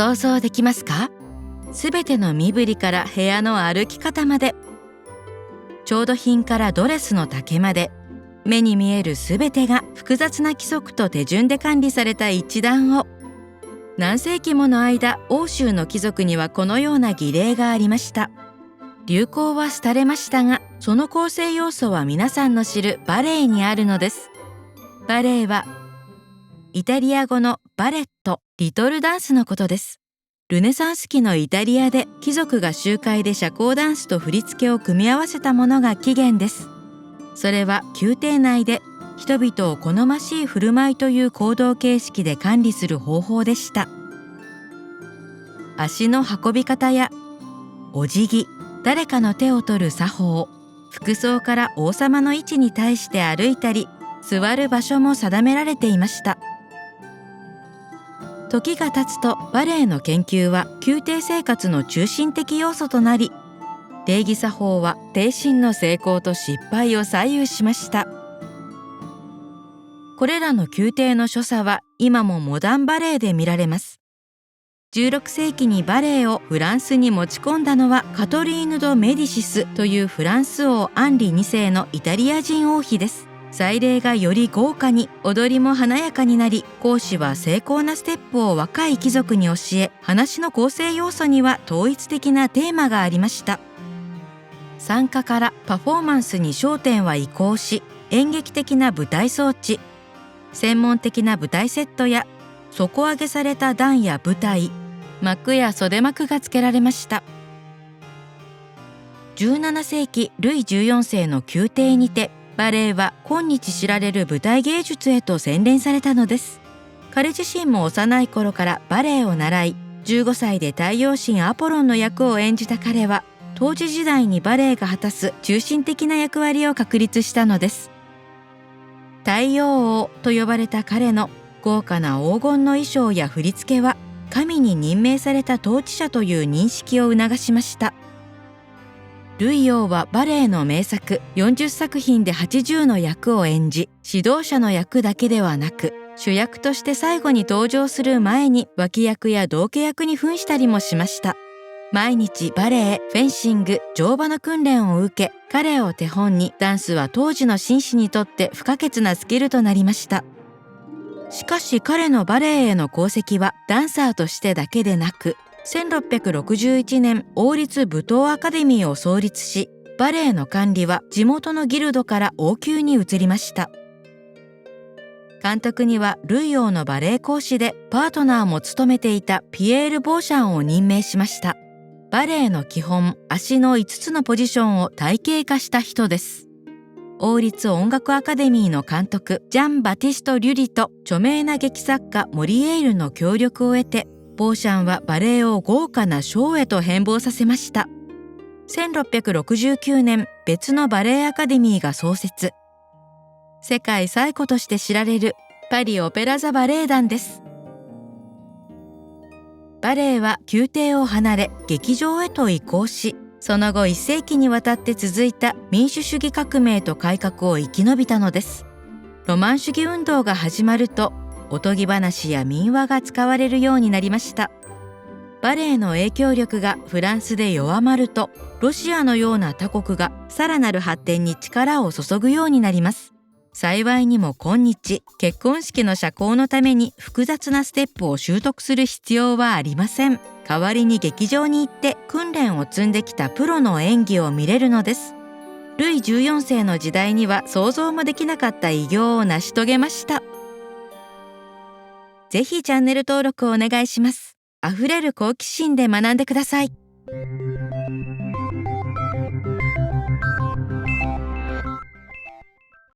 想像できますか？すべての身振りから部屋の歩き方まで、調度品からドレスの丈まで、目に見えるすべてが複雑な規則と手順で管理された一団を。何世紀もの間、欧州の貴族にはこのような儀礼がありました。流行は廃れましたが、その構成要素は皆さんの知るバレエにあるのです。バレエはイタリア語のバレット、リトルダンスのことです。ルネサンス期のイタリアで貴族が集会で社交ダンスと振り付けを組み合わせたものが起源です。それは宮廷内で人々を好ましい振る舞いという行動形式で管理する方法でした。足の運び方やお辞儀、誰かの手を取る作法、服装から王様の位置に対して歩いたり座る場所も定められていました。時が経つとバレエの研究は宮廷生活の中心的要素となり、礼儀作法は帝臣の成功と失敗を左右しました。これらの宮廷の所作は今もモダンバレエで見られます。16世紀にバレエをフランスに持ち込んだのはカトリーヌ・ド・メディシスというフランス王アンリ2世のイタリア人王妃です。祭礼がより豪華に、踊りも華やかになり、講師は精巧なステップを若い貴族に教え、話の構成要素には統一的なテーマがありました。参加からパフォーマンスに焦点は移行し、演劇的な舞台装置、専門的な舞台セットや底上げされた段や舞台、幕や袖幕が付けられました。17世紀ルイ14世の宮廷にてバレエは今日知られる舞台芸術へと洗練されたのです。彼自身も幼い頃からバレエを習い、15歳で太陽神アポロンの役を演じた彼は、当時時代にバレエが果たす中心的な役割を確立したのです。太陽王と呼ばれた彼の豪華な黄金の衣装や振り付けは、神に任命された統治者という認識を促しました。ルイ王はバレエの名作40作品で80の役を演じ、指導者の役だけではなく、主役として最後に登場する前に脇役や道化役に扮したりもしました。毎日バレエ、フェンシング、乗馬の訓練を受け、彼を手本にダンスは当時の紳士にとって不可欠なスキルとなりました。しかし彼のバレエへの功績はダンサーとしてだけでなく、1661年王立舞踏アカデミーを創立し、バレエの管理は地元のギルドから王宮に移りました。監督にはルイ王のバレエ講師でパートナーも務めていたピエール・ボーシャンを任命しました。バレエの基本、足の5つのポジションを体系化した人です。王立音楽アカデミーの監督ジャン・バティスト・リュリと著名な劇作家モリエールの協力を得て、ボーシャンはバレエを豪華なショーへと変貌させました。1669年、別のバレエアカデミーが創設。世界最古として知られるパリオペラ座バレエ団です。バレエは宮廷を離れ劇場へと移行し、その後1世紀にわたって続いた民主主義革命と改革を生き延びたのです。ロマン主義運動が始まると、おとぎ話や民話が使われるようになりました。バレエの影響力がフランスで弱まると、ロシアのような他国がさらなる発展に力を注ぐようになります。幸いにも今日、結婚式の社交のために複雑なステップを習得する必要はありません。代わりに劇場に行って訓練を積んできたプロの演技を見れるのです。ルイ14世の時代には想像もできなかった偉業を成し遂げました。ぜひチャンネル登録をお願いします。あふれる好奇心で学んでください。